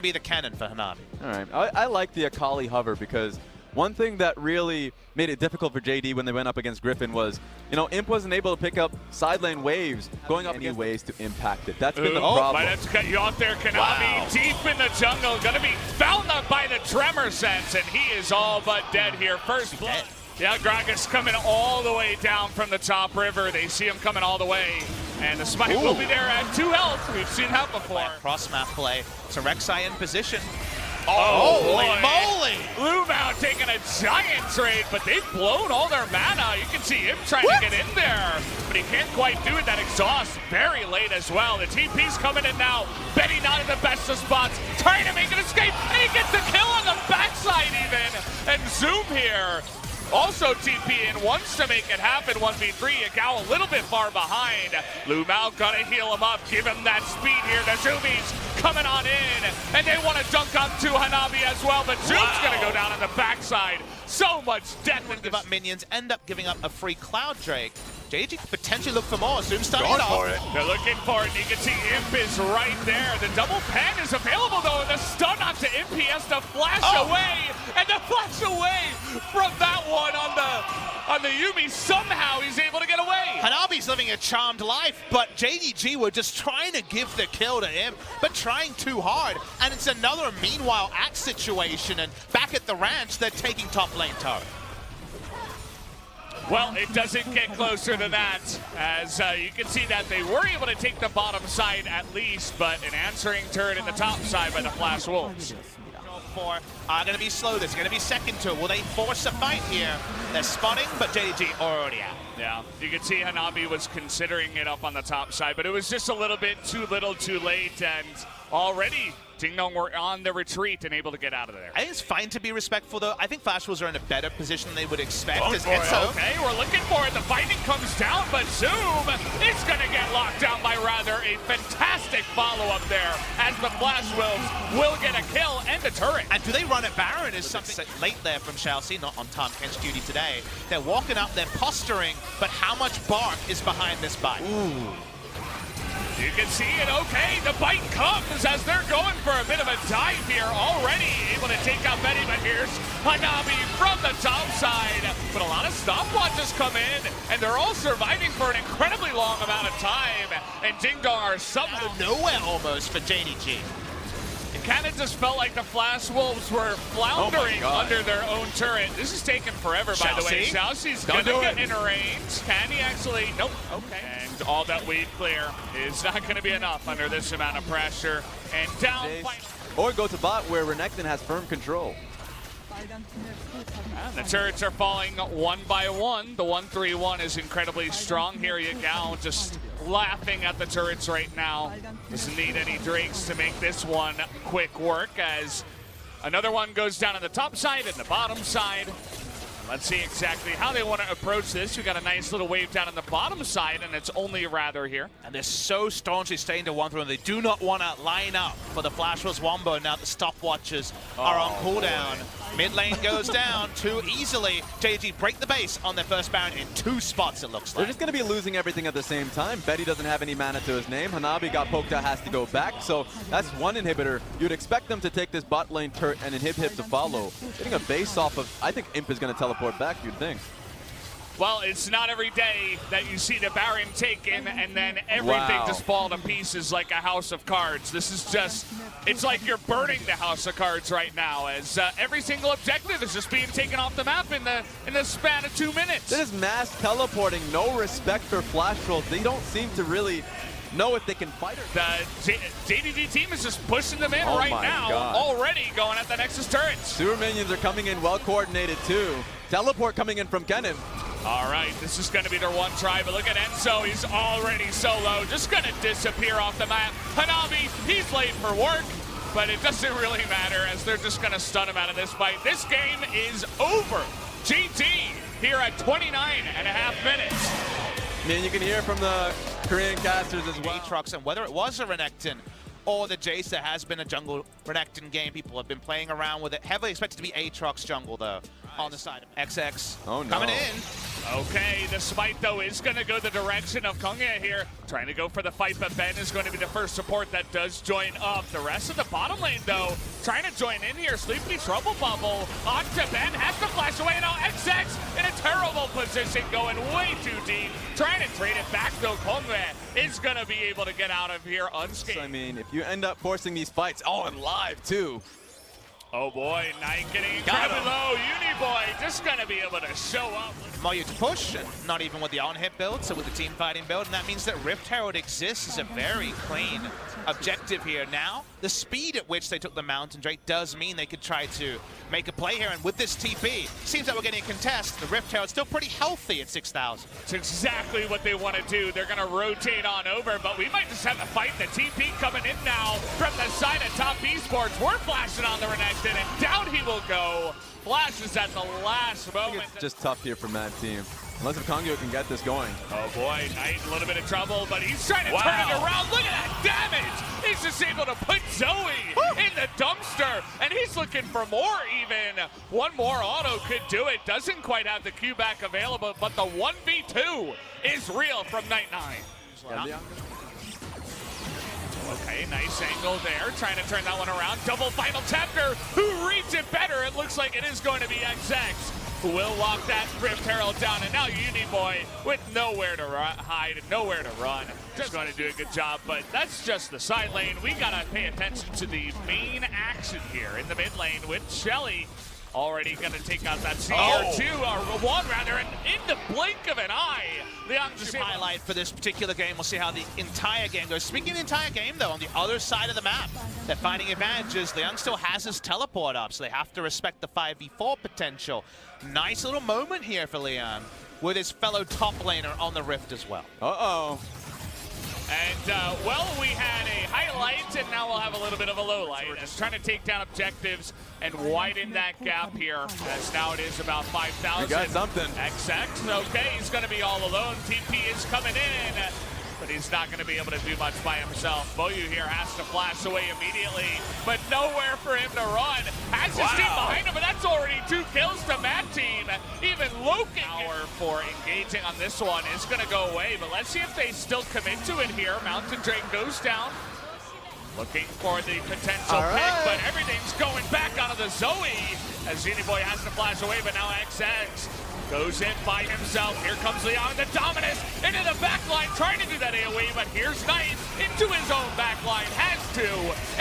Be the cannon for Hanabi. All right, I like the Akali hover because one thing that really made it difficult for JD when they went up against Griffin was, you know, Imp wasn't able to pick up side lane waves, going up against ways to impact it. That's been the problem. Might have to cut you off there, Kanabi, deep in the jungle, gonna be found up by the Tremor Sense, and he is all but dead here. First blood. Yeah, Gragas coming all the way down from the top river. They see him coming all the way. And the smite will be there at 2 health. We've seen that before. Cross map play. So Rek'Sai in position. Holy moly! Lumao taking a giant trade, but they've blown all their mana. You can see him trying to get in there, but he can't quite do it. That exhaust very late as well. The TP's coming in now. Betty not in the best of spots, trying to make an escape, and he gets the kill on the backside even. And Zoom here. Also TP in, wants to make it happen, 1v3, Yagao a little bit far behind. Lumao gonna heal him up, give him that speed here. The Zoomies coming on in, and they want to dunk up to Hanabi as well, but Zoom's gonna go down on the backside. So much death. Give up minions, end up giving up a free Cloud Drake. JG could potentially look for more. Zoom starting it off. They're looking for it, and you can see Imp is right there. The double pen is available though, and the stun onto Imp, he has to flash away, and the flash away from that one on the Yuumi, somehow he's able to get away. Hanabi's living a charmed life, but JDG were just trying to give the kill to him, but trying too hard. And it's another meanwhile axe situation, and back at the ranch, they're taking top lane turret. Well, it doesn't get closer than that, as you can see that they were able to take the bottom side at least, but an answering turret in the top side by the Flash Wolves. Four are going to be slow. There's going to be second to it. Will they force a fight here? They're spotting, but JDG already out. Yeah, you can see Hanabi was considering it up on the top side, but it was just a little bit too little too late, and already Ding Dong were on the retreat and able to get out of there. I think it's fine to be respectful, though. I think Flash Wolves are in a better position than they would expect. Okay, we're looking for it. The fighting comes down, but Zoom is going to get locked down by rather a fantastic follow-up there, as the Flash Wolves will get a kill and a turret. And do they run it Baron is something late there from Chelsea, not on Tom Kent's duty today. They're walking up, they're posturing, but how much bark is behind this bite? Ooh. You can see it, okay, the bite comes as they're going for a bit of a dive here, already able to take out Betty, but here's Hanabi from the top side. But a lot of stopwatches come in, and they're all surviving for an incredibly long amount of time, and Ding Dong are somehow out of nowhere almost for JDG. It kind of just felt like the Flash Wolves were floundering under their own turret. This is taking forever, by the way. Xiaoxi's gonna get in range. Can he actually? Nope. Okay. And all that weed clear is not gonna be enough under this amount of pressure. And down. Or go to bot where Renekton has firm control. And the turrets are falling one by one. The 1-3-1 is incredibly strong here. Yagao just laughing at the turrets right now. Doesn't need any Drakes to make this one quick work, as another one goes down on the top side and the bottom side. Let's see exactly how they want to approach this. We got a nice little wave down on the bottom side, and it's only Rather here. And they're so staunchly staying to 1-3-1. They do not want to line up for the Flash Wolves Wombo. Now the stopwatches are on cooldown. Mid lane goes down too easily. JG break the base on their first Baron in 2 spots, it looks like. They're just going to be losing everything at the same time. Betty doesn't have any mana to his name. Hanabi got poked out, has to go back. So that's one inhibitor. You'd expect them to take this bot lane turret and inhib to follow. Getting a base off of, I think Imp is going to teleport back, you'd think. Well, it's not every day that you see the Baron taken and then everything just fall to pieces like a house of cards. This is just, it's like you're burning the house of cards right now, as every single objective is just being taken off the map in the span of 2 minutes. This is mass teleporting, no respect for Flash Wolves. They don't seem to really know if they can fight her. The JDG team is just pushing them in right now, already going at the Nexus turrets. Sewer minions are coming in well coordinated too. Teleport coming in from Kennen. All right, this is going to be their one try, but look at Enzo. He's already solo, just going to disappear off the map. Hanabi, he's late for work, but it doesn't really matter, as they're just going to stun him out of this fight. This game is over. GT here at 29.5 minutes. Man, you can hear from the Korean casters as well. Aatrox, and whether it was a Renekton or the Jace. There has been a jungle Renekton game. People have been playing around with it. Heavily expected to be Aatrox jungle, though, on the side of XX. Oh, no. Coming in. Okay, the smite, though, is going to go the direction of Kongya here. Trying to go for the fight, but Ben is going to be the first support that does join up. The rest of the bottom lane, though, trying to join in here. Sleepy Trouble Bubble onto Ben. Has to flash away. Now XX in a terrible position, going way too deep. Trying to trade it back, though. Kongya is going to be able to get out of here unscathed. So, I mean, if you end up forcing these fights, and live, too. Oh boy, Knight getting incredibly low. Uniboy just going to be able to show up. Moyu to push, and not even with the on-hit build, so with the team fighting build, and that means that Rift Herald exists as a very clean objective here. Now, the speed at which they took the Mountain Drake does mean they could try to make a play here, and with this TP, seems like we're getting a contest. The Rift Herald's still pretty healthy at 6,000. It's exactly what they want to do. They're going to rotate on over, but we might just have a fight. The TP coming in now from the side of top Esports. We're flashing on the Renekton, and down he will go. Flashes at the last moment. It's just tough here for Mad Team. Unless if Kongyo can get this going. Oh boy, Knight a little bit of trouble, but he's trying to turn it around. Look at that damage! He's just able to put Zoe in the dumpster, and he's looking for more even. One more auto could do it. Doesn't quite have the Q back available, but the 1v2 is real from Night9. Okay, nice angle there, trying to turn that one around. Double final chapter, who reads it better? It looks like it is going to be XX, who will lock that Rift Herald down. And now Uniboy with nowhere to hide and nowhere to run. Just going to do a good job, but that's just the side lane. We got to pay attention to the main action here in the mid lane with Shelly. Already going to take out that CR2, a wall rounder, and in the blink of an eye, Leon just highlight for this particular game. We'll see how the entire game goes. Speaking of the entire game, though, on the other side of the map, they're finding advantages. Leon still has his teleport up, so they have to respect the 5v4 potential. Nice little moment here for Leon with his fellow top laner on the Rift as well. Uh-oh. And, well, we had a highlight, and now we'll have a little bit of a low light. As trying to take down objectives and widen that gap here, as now it is about 5,000. We got something. XX, okay, he's going to be all alone. TP is coming in, but he's not going to be able to do much by himself. Boyu here has to flash away immediately, but nowhere for him to run. Has his team behind him, but that's already 2 kills to Mad Team. Even Loki power for engaging on this one is going to go away, but let's see if they still commit to it here. Mountain Drake goes down. Looking for the potential pick, but everything's going back onto the Zoe as Uniboy has to flash away, but now XX goes in by himself. Here comes Leon, the Dominus, into the backline, trying to do that AoE, but here's Knight into his own backline, has to,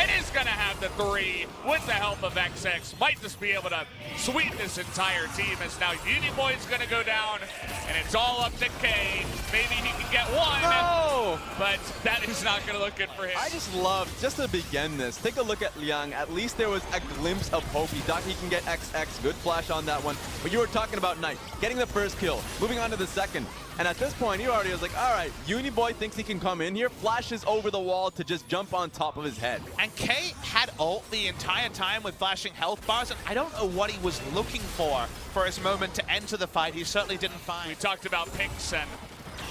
and is going to have the 3 with the help of XX. Might just be able to sweep this entire team as now Uniboy's going to go down, and it's all up to K. Maybe he can get one, but that is not going to look good for him. I just love, just to begin this, take a look at Liang. At least there was a glimpse of hope. He thought he can get XX, good flash on that one. But you were talking about Knight getting the first kill, moving on to the second. And at this point, he already was like, all right, Uniboy thinks he can come in here, flashes over the wall to just jump on top of his head. And K had ult the entire time with flashing health bars, and I don't know what he was looking for his moment to enter the fight. He certainly didn't find. We talked about picks and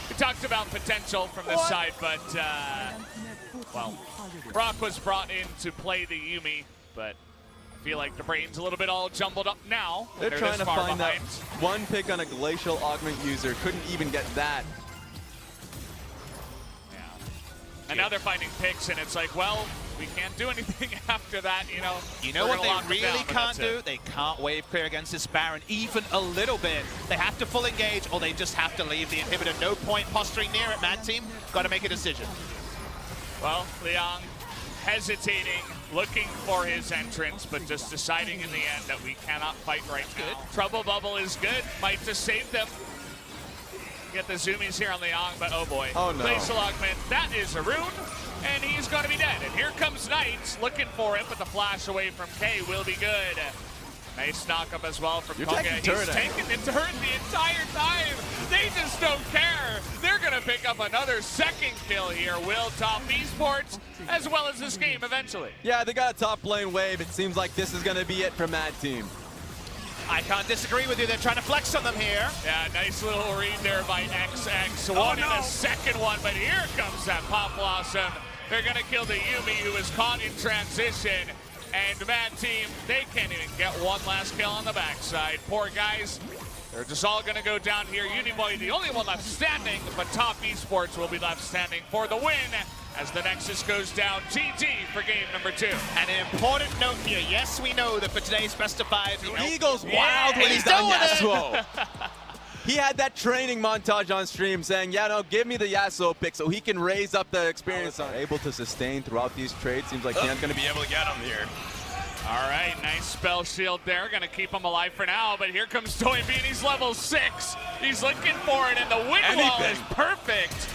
we talked about potential from this side, but, well, Brock was brought in to play the Yuumi, but I feel like the brain's a little bit all jumbled up now. They're trying to find that one pick on a glacial augment user. Couldn't even get that. Yeah. And now they're finding picks, and it's like, well, we can't do anything after that, you know. You know what they really can't do? They can't wave clear against this Baron even a little bit. They have to full engage, or they just have to leave the inhibitor. No point posturing near it, Mad Team. Got to make a decision. Well, Liang hesitating, looking for his entrance, but just deciding in the end that we cannot fight right now. Trouble Bubble is good. Might just save them. Get the zoomies here on Liang, but oh boy. Oh no. Glacial augment, that is a rune, and he's going to be dead. And here comes Knight, looking for it, but the flash away from K will be good. Nice knock-up as well from Kongya. He's taking the turret the entire time. They just don't care. They're going to pick up another second kill here. Will top Esports, as well as this game eventually. Yeah, they got a top lane wave. It seems like this is going to be it for Mad Team. I can't disagree with you. They're trying to flex on them here. Yeah, nice little read there by XX. One and a second one, but here comes that Pop Blossom. They're going to kill the Yumi, who is caught in transition. And Mad Team, they can't even get one last kill on the backside. Poor guys. They're just all going to go down here. Uniboy, the only one left standing, but Top Esports will be left standing for the win as the Nexus goes down. GG for game number 2. And an important note here. Yes, we know that for today's best of 5, He goes wild when he's doing on it. Yasuo. He had that training montage on stream saying, yeah, no, give me the Yasuo pick so he can raise up the experience. Able to sustain throughout these trades. Seems like Tian's going to be able to get him here. All right, nice spell shield there. Going to keep him alive for now, but here comes Toynbee, and he's level 6. He's looking for it, and the wind wall is perfect.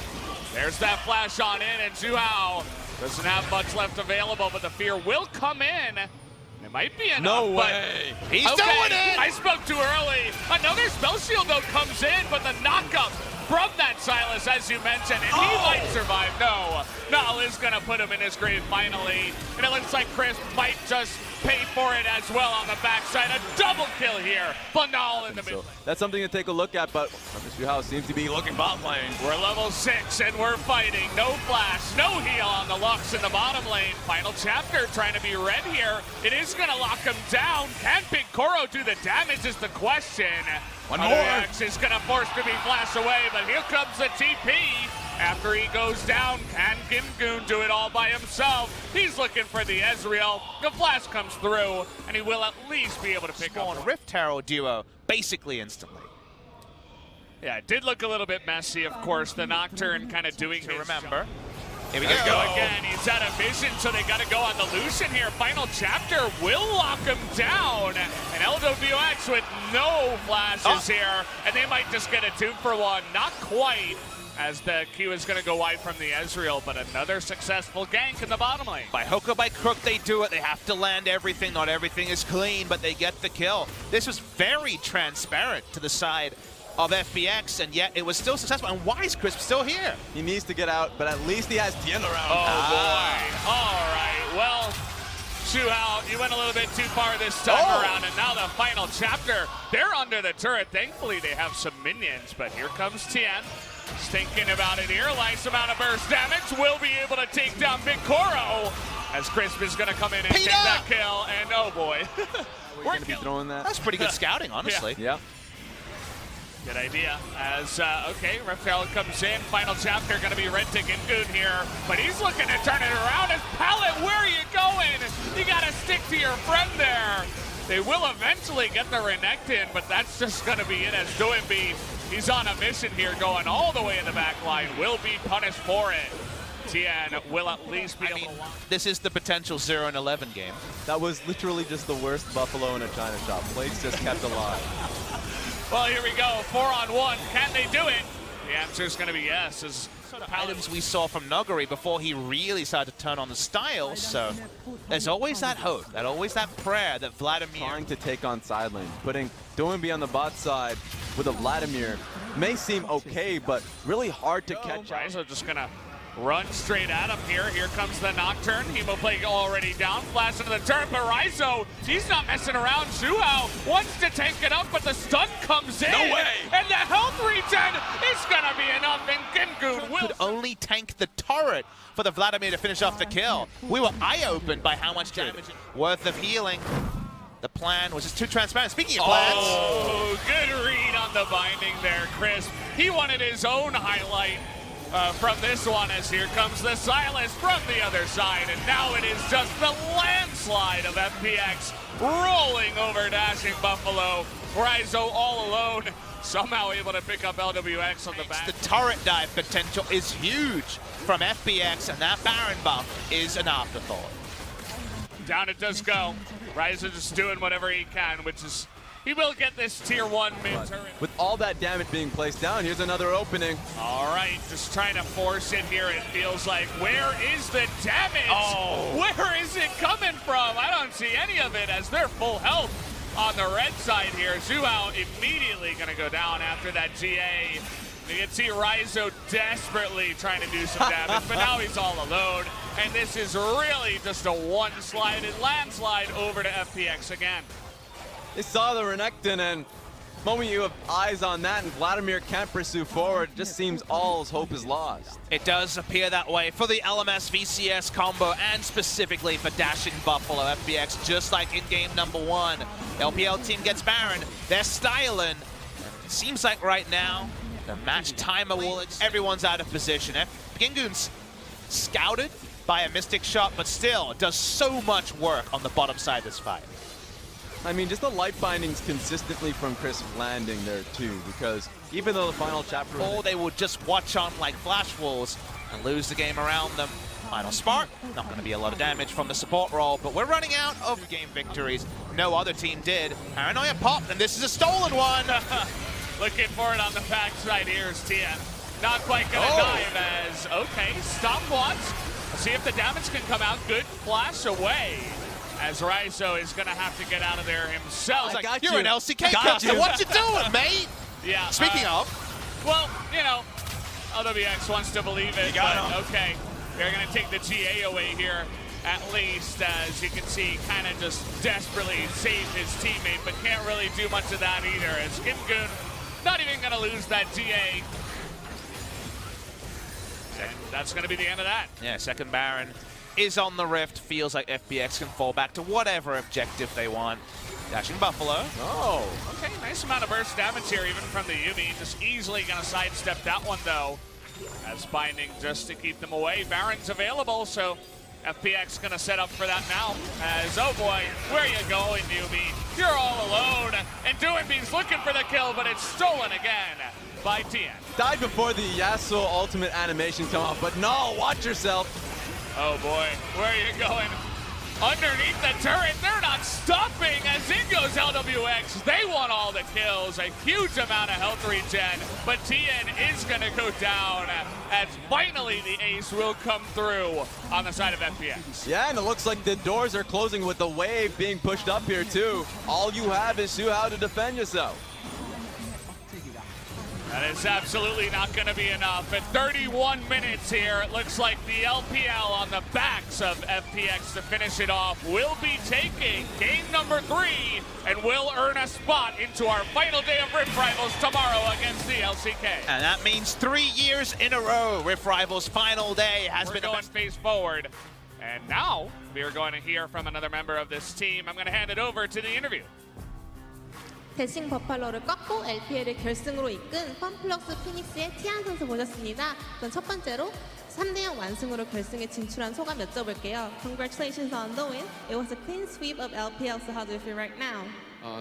There's that flash on in, and Zhuhao doesn't have much left available, but the fear will come in. It might be enough. No way. He's doing it. I spoke too early. Another spell shield, though, comes in, but the knockup from that Silas, as you mentioned, and he might survive. No, Nal is going to put him in his grave finally, and it looks like Chris might just pay for it as well on the backside. A double kill here, but Nal in the middle. So that's something to take a look at, but Zhuhao seems to be looking bot lane. We're level 6 and we're fighting. No flash, no heal on the Lux in the bottom lane. Final chapter trying to be red here. It is going to lock him down. Can Big Koro do the damage is the question. One more. X is going to force to be flashed away, but here comes the TP. After he goes down, can Gimgoon do it all by himself? He's looking for the Ezreal. The flash comes through, and he will at least be able to pick up. On Rift Herald duo, basically instantly. Yeah, it did look a little bit messy, of course. The Nocturne kind of doing his Remember. job. Here we Go go. again. He's out of vision, so they got to go on the Lucian here. Final chapter will lock him down. And LWX with no flashes here, and they might just get a 2-for-1. Not quite, as the Q is going to go wide from the Ezreal, but another successful gank in the bottom lane. By hook or by crook, they do it. They have to land everything. Not everything is clean, but they get the kill. This was very transparent to the side of FBX, and yet it was still successful. And why is Crisp still here? He needs to get out, but at least he has Tian around. Oh, boy. All right. Well, Zhuhao, you went a little bit too far this time around, and now the final chapter. They're under the turret. Thankfully, they have some minions, but here comes Tian. He's thinking about it here. Nice amount of burst damage. Will be able to take down Big Koro as Crisp is going to come in and take that kill. And oh, boy. We're going to be throwing that. That's pretty good scouting, honestly. Yeah. Good idea. As, okay, Raphael comes in. Final chapter going to be red to Gimgoon here. But he's looking to turn it around. As Pallet, where are you going? You got to stick to your friend there. They will eventually get the Renekton, but that's just going to be it as Toynbee. He's on a mission here, going all the way in the back line. Will be punished for it. Tian will at least be able to walk. This is the potential 0-11 game. That was literally just the worst Buffalo in a China shop. Plates just kept alive. Well, here we go. 4-on-1. Can they do it? The answer is going to be yes. As Items we saw from Noguri before he really started to turn on the styles, so there's always that hope, always that prayer that Vladimir... Trying to take on side lane, putting Toynbee on the bot side with a Vladimir may seem okay, but really hard to catch up. Ryzo just going to run straight at him here. Here comes the Nocturne. Hemoplague already down. Flash into the turret, but Ryzo, he's not messing around. Zhuhao wants to take it up, but the stun comes in. No way! And the health regen is going to be enough, and Gimgoon will... could only tank the turret for the Vladimir to finish off the kill. We were eye-opened by how much damage worth of healing. The plan was just too transparent. Speaking of plans... Oh, good read on the binding there, Chris. He wanted his own highlight. From this one, as here comes the Silas from the other side, and now it is just the landslide of FPX rolling over Dashing Buffalo. Ryzo all alone, somehow able to pick up LWX on the back. The turret dive potential is huge from FPX, and that Baron buff is an afterthought. Down it does go. Ryzo just doing whatever he can, which is... He will get this tier 1 mid-turret. With all that damage being placed down, here's another opening. All right, just trying to force it here, it feels like. Where is the damage? Oh. Where is it coming from? I don't see any of it as they're full health on the red side here. Zhuhao immediately going to go down after that GA. You can see Ryzo desperately trying to do some damage, but now he's all alone. And this is really just a one-slided landslide over to FPX again. They saw the Renekton, and moment you have eyes on that and Vladimir can't pursue forward, it just seems all hope is lost. It does appear that way for the LMS+VCS combo and specifically for Dashing Buffalo. FPX, just like in game number 1. LPL team gets Baron, they're styling. It seems like right now, the match timer will, everyone's out of position. Gingun's scouted by a Mystic shot, but still does so much work on the bottom side of this fight. I mean, just the light bindings consistently from Chris landing there too, because even though the final chapter... Or they will just watch on like flash walls and lose the game around them. Final spark, not going to be a lot of damage from the support role, but we're running out of game victories. No other team did. Paranoia popped, and this is a stolen one. Looking for it on the backside here is Tien. Not quite gonna dive as, okay, stopwatch. See if the damage can come out. Good flash away. As Raizo is gonna have to get out of there himself. You're an LCK caster, what you doing, mate? Yeah. Speaking of. Well, you know, LWX wants to believe it, but okay. They're gonna take the GA away here, at least, as you can see, kind of just desperately save his teammate, but can't really do much of that either, as Gingun not even gonna lose that GA. And that's gonna be the end of that. Yeah, second Baron is on the rift. Feels like FPX can fall back to whatever objective they want. Dashing Buffalo. Oh. Okay, nice amount of burst damage here, even from the Yuumi. Just easily gonna sidestep that one, though. As binding just to keep them away. Baron's available, so FPX gonna set up for that now. As, oh boy, where you going, Yuumi? You're all alone. And Doinbe's looking for the kill, but it's stolen again by Tien. Died before the Yasuo ultimate animation come off, but no, watch yourself. Oh boy, where are you going? Underneath the turret, they're not stopping as in goes LWX. They want all the kills, a huge amount of health regen, but Tien is gonna go down as finally the ace will come through on the side of FPX. Yeah, and it looks like the doors are closing with the wave being pushed up here too. All you have is how to defend yourself. That is absolutely not going to be enough. At 31 minutes here, it looks like the LPL on the backs of FPX to finish it off will be taking game number 3 and will earn a spot into our final day of Rift Rivals tomorrow against the LCK. And that means 3 years in a row, Rift Rivals final day has been going face forward. And now we are going to hear from another member of this team. I'm going to hand it over to the interview. 대싱 버팔로를 꺾고 LPL을 결승으로 이끈 펀플럭스 피닉스의 티안 선수 보셨습니다. 그럼 첫 번째로 3대0 완승으로 결승에 진출한 소감 여쭤볼게요. Congratulations on the win. It was a clean sweep of LPL, so how do you feel right now?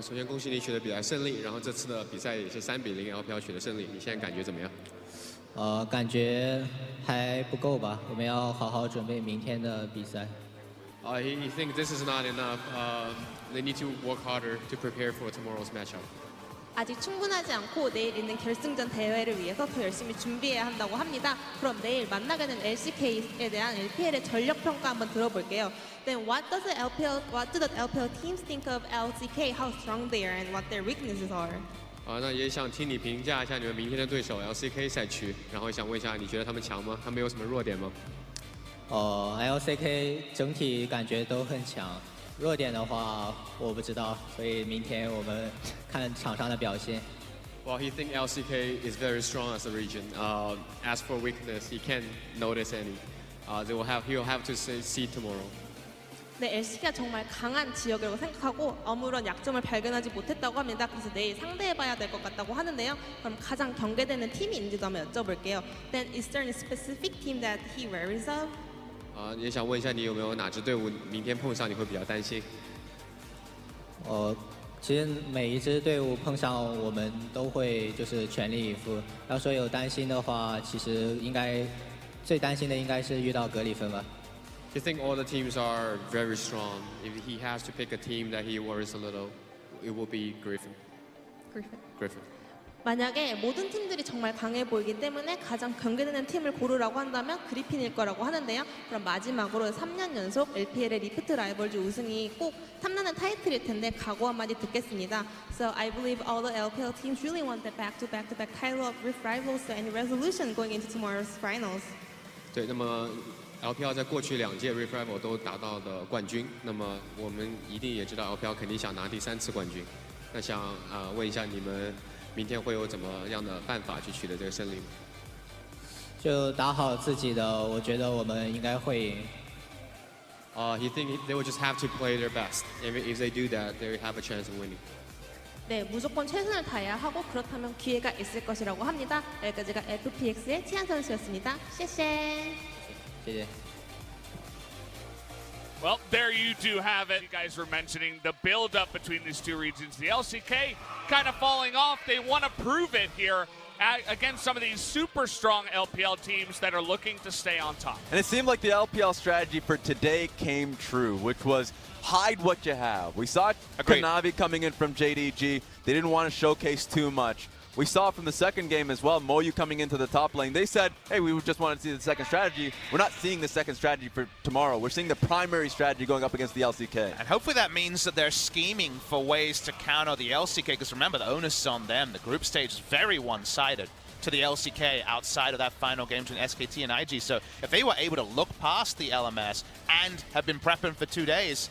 首先恭喜你取得比赛胜利，然后这次的比赛也是3-0 LPL 取得胜利，你现在感觉怎么样？感觉还不够吧，我们要好好准备明天的比赛。He thinks this is not enough. They need to work harder to prepare for tomorrow's matchup. 아직 충분하지 않고 내일 있는 결승전 대회를 위해서 더 열심히 준비해야 한다고 합니다. 그럼 내일 만나게 된 LCK에 대한 LPL의 전력 평가 한번 들어볼게요. Then what do the LPL teams think of LCK? How strong they are and what their weaknesses are? 那也想听你评价一下你们明天的对手 LCK 赛区，然后想问一下，你觉得他们强吗？他们有什么弱点吗？LCK 整体感觉都很强。弱点的话我不知道，所以明天我们看场上的表现。Well, he thinks LCK is very strong as a region. As for weakness, he can't notice any. He'll have to see tomorrow. 네, LCK가 정말 강한 지역이라고 생각하고 아무런 약점을 발견하지 못했다고 합니다. 그래서 내일 상대해봐야 될 것 같다고 하는데요. 그럼 가장 경계되는 팀이 있는지도 한번 여쭤볼게요. Then is there any specific team that he worries of? 也想问一下你有没有哪支队伍明天碰上你会比较担心？其实每一支队伍碰上我们都会就是全力以赴。要说有担心的话，其实应该最担心的应该是遇到格里芬吧。You think all the teams are very strong? If he has to pick a team that he worries a little, it will be Griffin. Griffin. 만약에 모든 팀들이 정말 강해 보이기 때문에 가장 경계되는 팀을 고르라고 한다면 그리핀일 거라고 하는데요. 그럼 마지막으로 3년 연속 LPL의 리프트 라이벌즈 우승이 꼭 탐나는 타이틀일 텐데 각오 한마디 듣겠습니다. So I believe all the LPL teams really want the back-to-back title of Rift Rivals. So any resolution going into tomorrow's finals? 对，那么 LPL 在过去2届 Rift Rival 都达到的冠军，那么我们一定也知道 LPL 肯定想拿第3次冠军。那想问一下你们明天会有怎么样的办法去取得这个胜利吗？就打好自己的，我觉得我们应该会赢。He think they will just have to play their best. If they do that, they have a chance of winning. 네, 무조건 최선을 다해야 하고 그렇다면 기회가 있을 것이라고 합니다. 여기까지가 FPX의 티안 선수였습니다. 谢谢。谢谢。 Well, there you do have it. You guys were mentioning the build-up between these two regions. The LCK kind of falling off. They want to prove it here against some of these super strong LPL teams that are looking to stay on top. And it seemed like the LPL strategy for today came true, which was hide what you have. We saw Kanavi coming in from JDG. They didn't want to showcase too much. We saw from the second game as well, Moyu coming into the top lane. They said, hey, we just wanted to see the second strategy. We're not seeing the second strategy for tomorrow. We're seeing the primary strategy going up against the LCK. And hopefully that means that they're scheming for ways to counter the LCK, because remember, the onus is on them. The group stage is very one-sided to the LCK outside of that final game between SKT and IG. So if they were able to look past the LMS and have been prepping for 2 days,